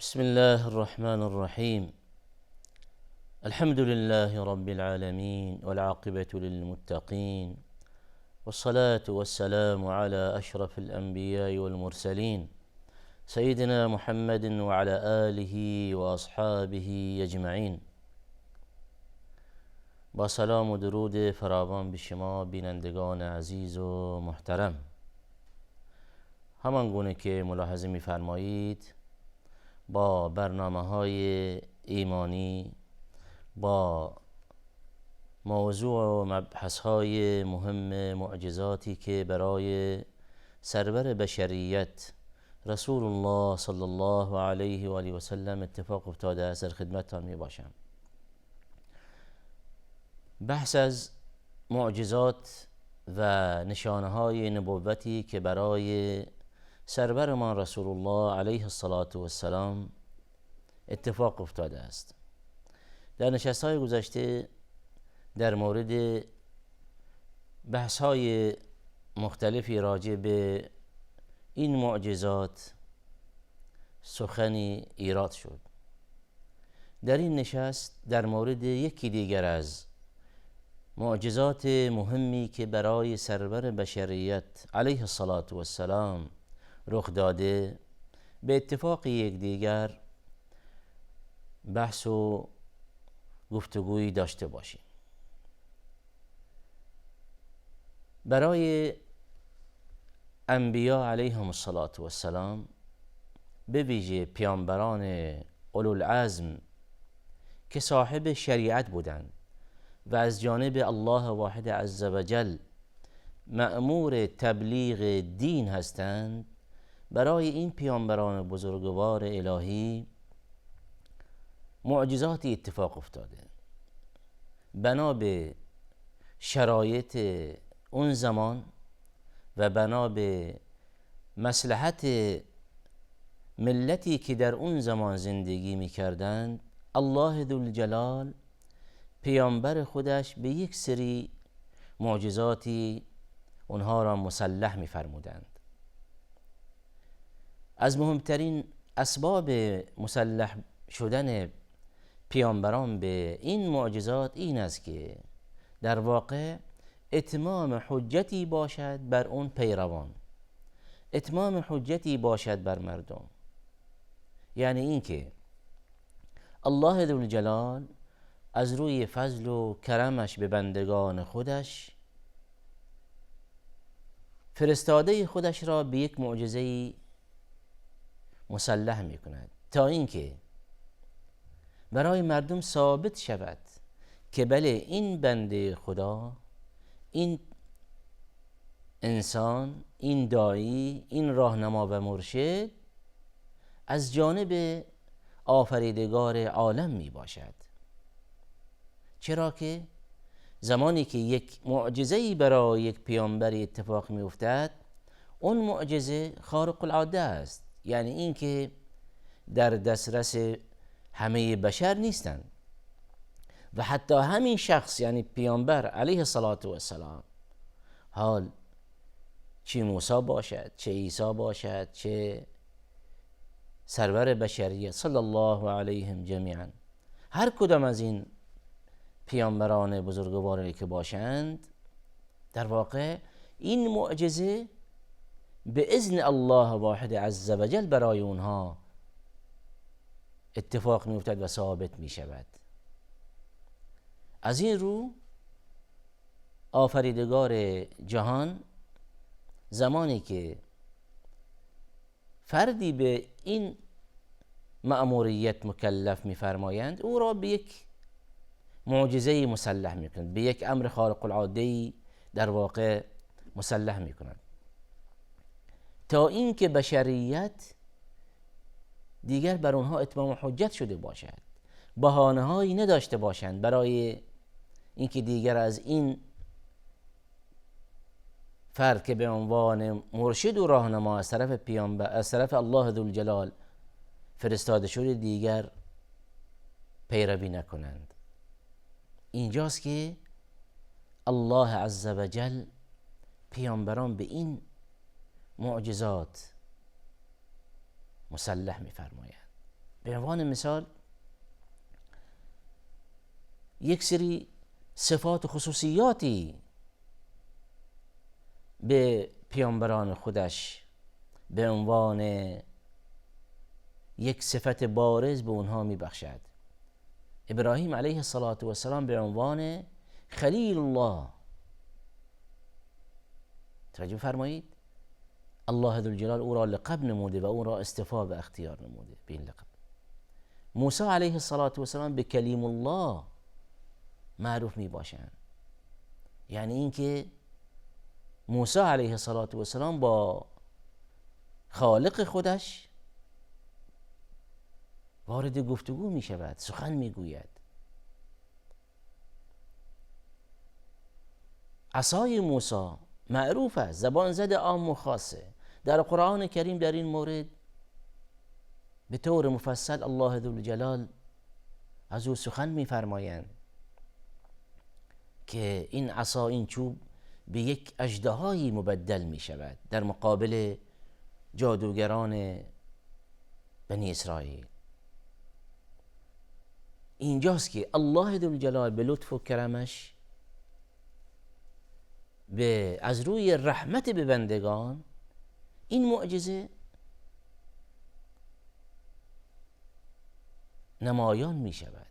بسم الله الرحمن الرحيم. الحمد لله رب العالمين والعاقبة للمتقين، والصلاة والسلام على أشرف الأنبياء والمرسلين سيدنا محمد وعلى آله وأصحابه أجمعين. با سلام و درود فراوان به شما بینندگان عزیز و محترم. همان گونه که ملاحظه می‌فرمایید با برنامه‌های ایمانی، با موضوع و مبحث‌های مهم معجزاتی که برای سرور بشریت رسول الله صلی الله علیه و آله و سلم اتفاق افتاده است در خدمتتان میباشم. بحث از معجزات و نشانه‌های نبوتی که برای سرورمان رسول الله علیه الصلاة والسلام اتفاق افتاده است. در نشست‌های گذشته در مورد بحث‌های مختلفی راجع به این معجزات سخنی ایراد شد. در این نشست در مورد یکی دیگر از معجزات مهمی که برای سرور بشریت علیه الصلاة والسلام رخ داده به اتفاق یکدیگر بحث و گفتگویی داشته باشیم. برای انبیا علیهم الصلاة والسلام، به ویژه پیامبران اولوالعزم که صاحب شریعت بودند و از جانب الله واحد عز وجل مأمور تبلیغ دین هستند، برای این پیامبران بزرگوار الهی معجزاتی اتفاق افتاده. بنا به شرایط اون زمان و بنا به مصلحت ملتی که در اون زمان زندگی می‌کردند، الله ذوالجلال پیامبر خودش به یک سری معجزاتی اونها را مسلح می‌فرمودند. از مهمترین اسباب مسلح شدن پیامبران به این معجزات این است که در واقع اتمام حجتی باشد بر اون پیروان، اتمام حجتی باشد بر مردم. یعنی این که الله ذوالجلال از روی فضل و کرمش به بندگان خودش فرستاده خودش را به یک معجزه مسلح می کند تا اینکه برای مردم ثابت شود که بله، این بنده خدا، این انسان، این داعی، این راهنما و مرشد از جانب آفریدگار عالم می باشد. چرا که زمانی که یک معجزه‌ای برای یک پیامبری اتفاق می افتد، اون معجزه خارق العاده است. یعنی این که در دسترس همه بشر نیستند و حتی همین شخص، یعنی پیامبر علیه الصلاة والسلام، حال چه موسی باشد، چه عیسی باشد، چه سرور بشریت صلی الله علیهم جمیعا، هر کدام از این پیامبران بزرگواری که باشند، در واقع این معجزه به اذن الله واحد عز وجل برای اونها اتفاق می افتد و ثابت می شود. از این رو آفریدگار جهان زمانی که فردی به این مأموریت مکلف می فرمایند، او را به یک معجزه مسلح می کنند، به یک امر خارق العاده در واقع مسلح می کنند، تا اینکه بشریت دیگر بر اونها اتمام حجت شده باشد، بهانه هایی نداشته باشند برای اینکه دیگر از این فرد که به عنوان مرشد و راهنما از طرف پیامبر، از طرف الله ذوالجلال فرستاده شده، دیگر پیروی نکنند. اینجاست که الله عز وجل پیامبران به این معجزات مسلح می‌فرمایند. به عنوان مثال یک سری صفات و خصوصیاتی به پیامبران خودش به عنوان یک صفت بارز به اونها میبخشد. ابراهیم علیه السلام به عنوان خلیل الله، توجه فرمایید، الله ذوالجلال او را لقب نموده و او را اصطفا و اختیار نموده به این لقب. موسی علیه السلام به کلیم الله معروف می باشند، یعنی اینکه موسی علیه السلام با خالق خودش وارد گفتگو می شود، سخن می گوید. عصای موسی معروف است، زبان زد عام و خاصه. در قرآن کریم در این مورد به طور مفصل الله ذوالجلال از او سخن می‌فرمایند که این عصا، این چوب به یک اژدهایی مبدل می شود در مقابل جادوگران بنی اسرائیل. اینجاست که الله ذوالجلال به لطف و کرمش از روی رحمت به بندگان این معجزه نمایان می شود.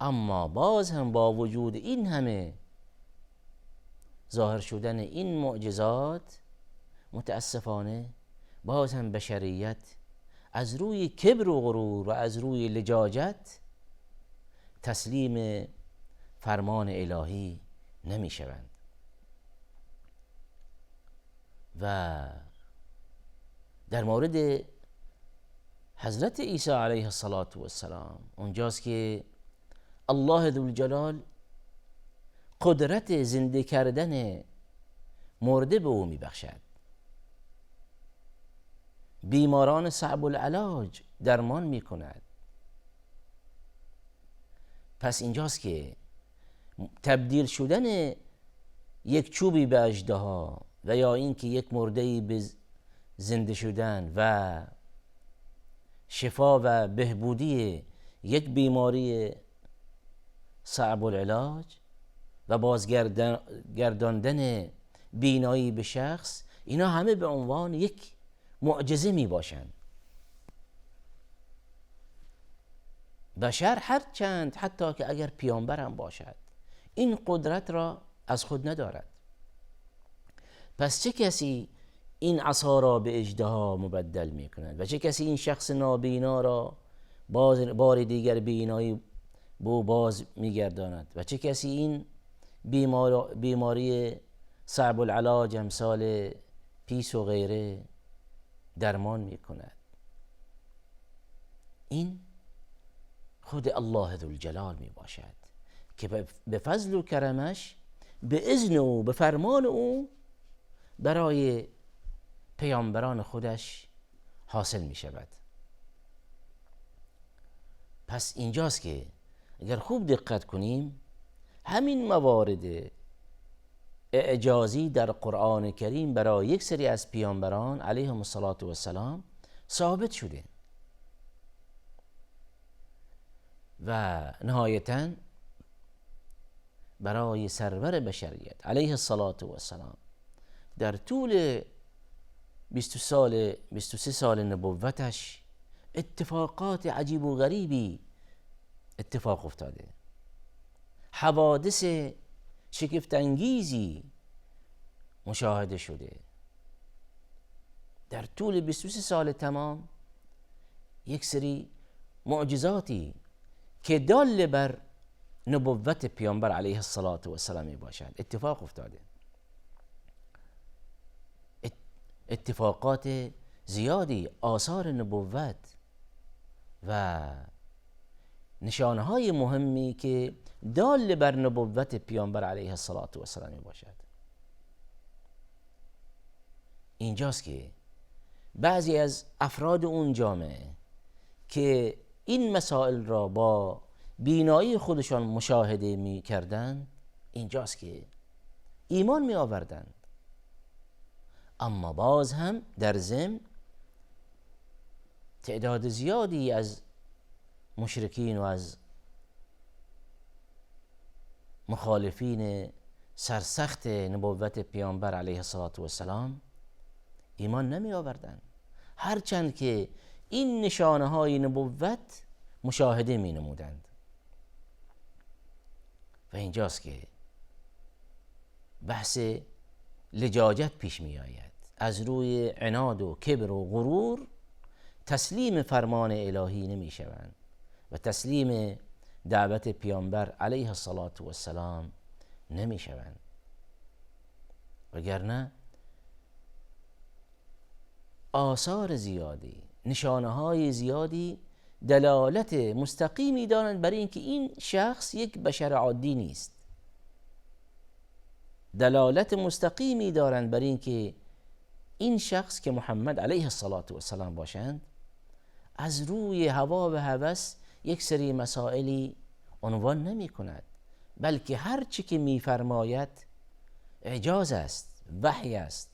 اما باز هم با وجود این همه ظاهر شدن این معجزات، متاسفانه باز هم بشریت از روی کبر و غرور و از روی لجاجت تسلیم فرمان الهی نمی شوند. و در مورد حضرت عیسی علیه السلام اونجاست که الله ذوالجلال قدرت زنده کردن مرده به او میبخشد، بیماران صعب العلاج درمان میکند. پس اینجاست که تبدیل شدن یک چوبی به اژدها و یا اینکه یک مرده‌ای به زنده شدن و شفا و بهبودی یک بیماری صعب العلاج و بازگرداندن بینایی به شخص، اینا همه به عنوان یک معجزه می باشند. بشر هر چند حتی که اگر پیامبر هم باشد این قدرت را از خود ندارد. پس چه کسی این عصا را به اژدها مبدل می کند و چه کسی این شخص نابینا را بار دیگر بینایی بو باز می گرداند و چه کسی این بیماری صعب العلاج امثال پیس و غیره درمان می کند. این خود الله ذوالجلال می باشد که به فضل و کرمش به اذن او به فرمان او برای پیامبران خودش حاصل می شود. پس اینجاست که اگر خوب دقت کنیم همین موارد اعجازی در قرآن کریم برای یک سری از پیامبران علیهم السلام ثابت شده و نهایتاً برای سرور بشریت علیه السلام در طول 23 سال نبوتش اتفاقات عجیب و غریبی اتفاق افتاده، حوادث شگفت انگیزی مشاهده شده. در طول 23 سال تمام یک سری معجزاتی که دال بر نبوت پیامبر علیه السلام می باشد اتفاق افتاده. اتفاقات زیادی، آثار نبوت و نشانهای مهمی که دال بر نبوت پیامبر علیه السلام می باشد. اینجاست که بعضی از افراد اون جامعه که این مسائل را با بینایی خودشان مشاهده می کردند، اینجاست که ایمان می آوردند. اما باز هم در ضمن تعداد زیادی از مشرکین و از مخالفین سرسخت نبوت پیامبر علیه السلام ایمان نمی آوردند، هرچند که این نشانه های نبوت مشاهده می نمودند. و اینجاست که بحث لجاجت پیش می آید. از روی عناد و کبر و غرور تسلیم فرمان الهی نمی شوند و تسلیم دعوت پیامبر علیه السلام نمی شوند، وگرنه آثار زیادی، نشانه های زیادی دلالت مستقیمی دارند بر اینکه این شخص یک بشر عادی نیست. دلالت مستقیمی دارند بر اینکه این شخص که محمد علیه السلام باشند از روی هوا و هوس یک سری مسائلی عنوان نمی کند، بلکه هر چی که می فرماید اعجاز است، وحی است.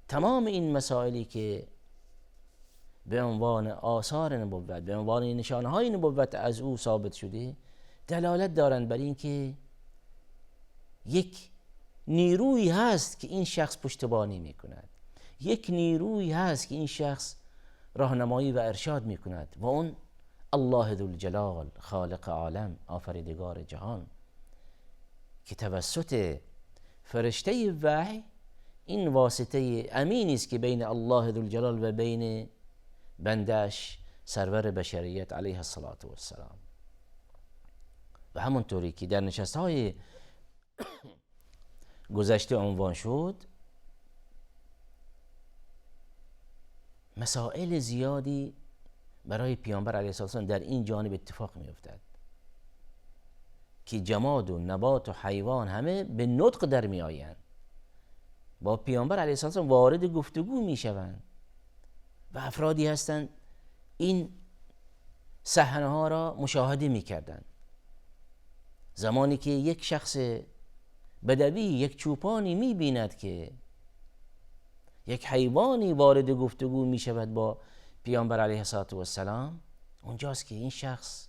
تمام این مسائلی که به عنوان آثار نبوت، به عنوان نشانه های نبوت از او ثابت شده، دلالت دارند بر این که یک نیروی هست که این شخص پشتیبانی می کند، یک نیروی هست که این شخص راهنمایی و ارشاد می کند و اون الله ذوالجلال، خالق عالم، آفریدگار جهان، که توسط فرشته وحی این واسطه امینی است که بین الله ذوالجلال و بین بندش سرور بشریت علیه السلام. و همونطوری که در نشست‌های گذشته عنوان شد، مسائل زیادی برای پیامبر علیه السلام در این جانب اتفاق می افتد که جماد و نبات و حیوان همه به نطق در می آیند، با پیامبر علیه السلام وارد گفتگو می شوند و افرادی هستند این صحنه ها را مشاهده می کردند. زمانی که یک شخص بدوی، یک چوپانی می بیند که یک حیوانی وارد گفتگو می شود با پیامبر علیه السلام، اونجاست که این شخص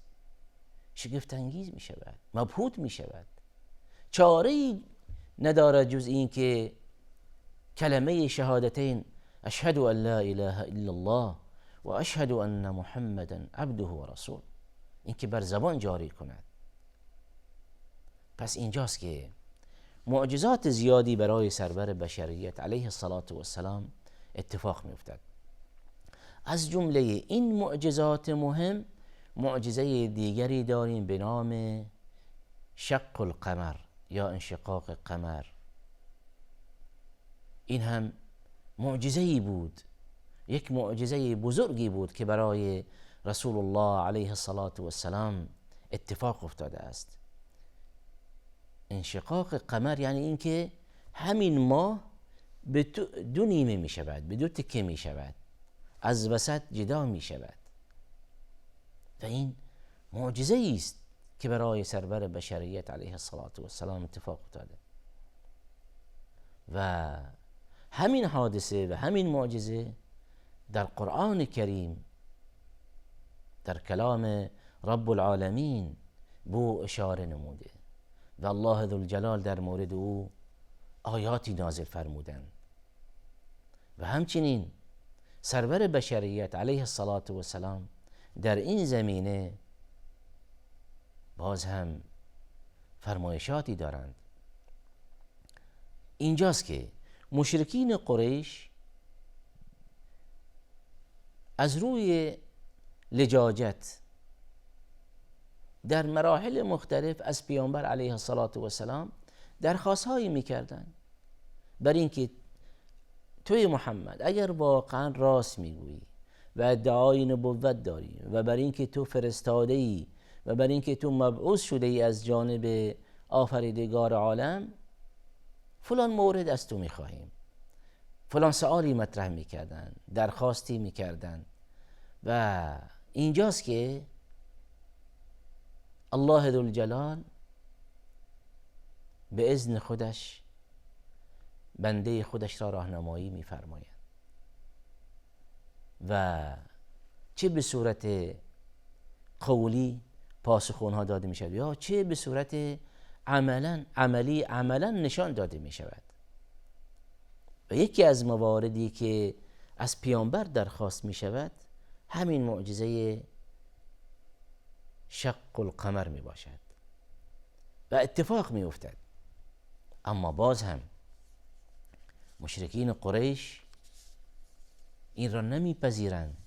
شگفت انگیز می شود، مبهوت می شود. چاره‌ای ندارد جز این که کلمه شهادتین اشهد ان لا اله الا الله و اشهد ان محمدا عبده و رسول، این که بر زبان جاری کند. پس اینجاست که معجزات زیادی برای سرور بشریت علیه السلام اتفاق می افتد. از جمله این معجزات مهم معجزه دیگری داریم به نام شق القمر یا انشقاق قمر. این هم معجزه‌ای بود، یک معجزه بزرگی بود که برای رسول الله علیه السلام اتفاق افتاده است. انشقاق قمر یعنی اینکه همین ماه به دو نیمه می شود، به دو تکه می شود، از وسط جدا می شود. و این معجزه است که برای سرور بشریت علیه السلام اتفاق افتاده. و همین حادثه و همین معجزه در قرآن کریم، در کلام رب العالمین بو اشاره نموده و الله ذوالجلال در مورد او آیاتی نازل فرمودند. و همچنین سرور بشریت علیه السلام در این زمینه باز هم فرمایشاتی دارند. اینجاست که مشرکین قریش از روی لجاجت در مراحل مختلف از پیامبر علیه السلام درخواست هایی میکردند بر اینکه توی محمد اگر واقعا راست میگویی و ادعای نبوت داری و بر اینکه تو فرستاده ای و بر اینکه تو مبعوث شده ای از جانب آفریدگار عالم، فلان مورد از تو میخواهیم. فلان سؤالی مطرح میکردن، درخواستی میکردن. و اینجاست که الله ذوالجلال به اذن خودش بنده خودش را راهنمایی میفرماید و چه به صورت قولی پاسخ اونها داده می شود یا چه به صورت عملا نشان داده می شود. و یکی از مواردی که از پیامبر درخواست می شود همین معجزه شق القمر می باشد و اتفاق می افتد. اما باز هم مشرکین قریش این را نمی پذیرند،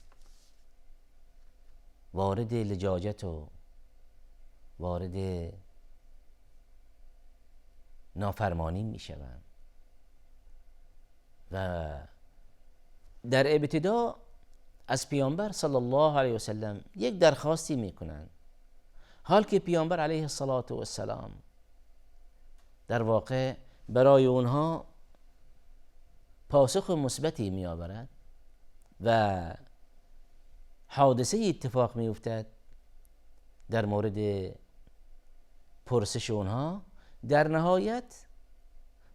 وارد لجاجت و وارد نافرمانی می شوند و در ابتدا از پیامبر صلی الله علیه و سلم یک درخواستی می کنند، حال که پیامبر علیه السلام در واقع برای اونها پاسخ مثبتی می آورد و حادثه اتفاق می افتد در مورد پرسش اونها. در نهایت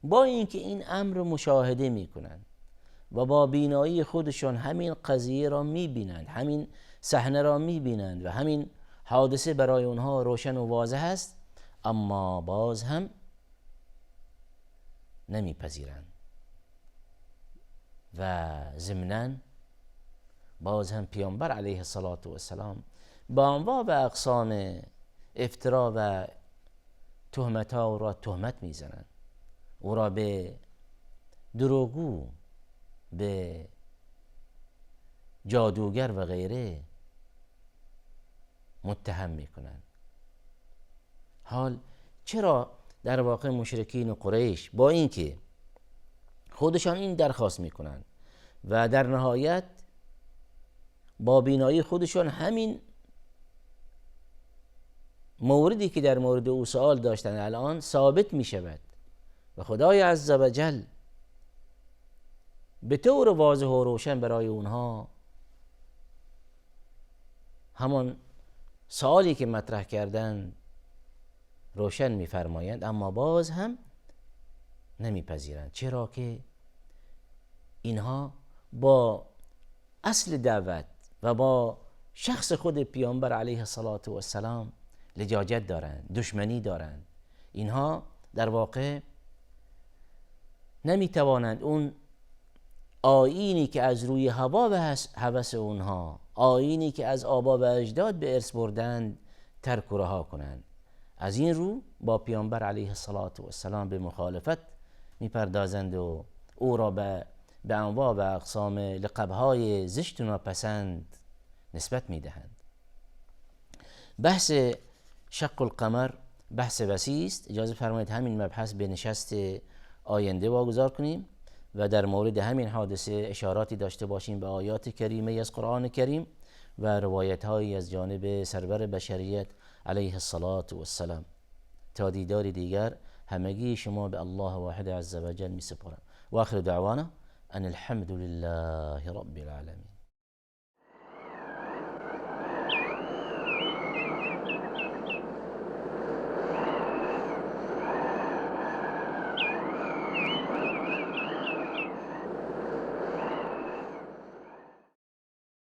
با اینکه این امر مشاهده می کنند و با بینایی خودشان همین قضیه را می بینند، همین صحنه را می بینند و همین حادثه برای اونها روشن و واضح است، اما باز هم نمی پذیرند و ضمناً باز هم پیامبر علیه السلام با انواع و اقسام افترا و تهمت ها را تهمت میزنند، او را به دروغگو، به جادوگر و غیره متهم میکنند. حال چرا در واقع مشرکین قریش با اینکه خودشان این درخواست میکنند و در نهایت با بینایی خودشان همین موردی که در مورد او سوال داشتن الان ثابت می شود و خدای عزوجل به طور واضح و روشن برای اونها همان سوالی که مطرح کردن روشن می فرمایند، اما باز هم نمی پذیرند، چرا که اینها با اصل دعوت و با شخص خود پیامبر علیه السلام لجاجت دارند، دشمنی دارند. اینها در واقع نمی توانند اون آیینی که از روی هوا و هوس اونها، آیینی که از آبا و اجداد به ارث بردند، ترک و رها کنند. از این رو با پیامبر علیه السلام به مخالفت میپردازند و او را به انواع و اقسام لقبهای زشت و ناپسند نسبت میدهند. بحث شق القمر بحث وسیع است. اجازه فرمایید همین مبحث به نشست آینده واگذار کنیم و در مورد همین حادثه اشاراتی داشته باشیم به آیات کریمه از قرآن کریم و روایت‌هایی از جانب سرور بشریت علیه السلام. تا دیدار دیگر همگی شما به الله واحد عز وجل می سپارم و آخر دعوانا ان الحمد لله رب العالمین.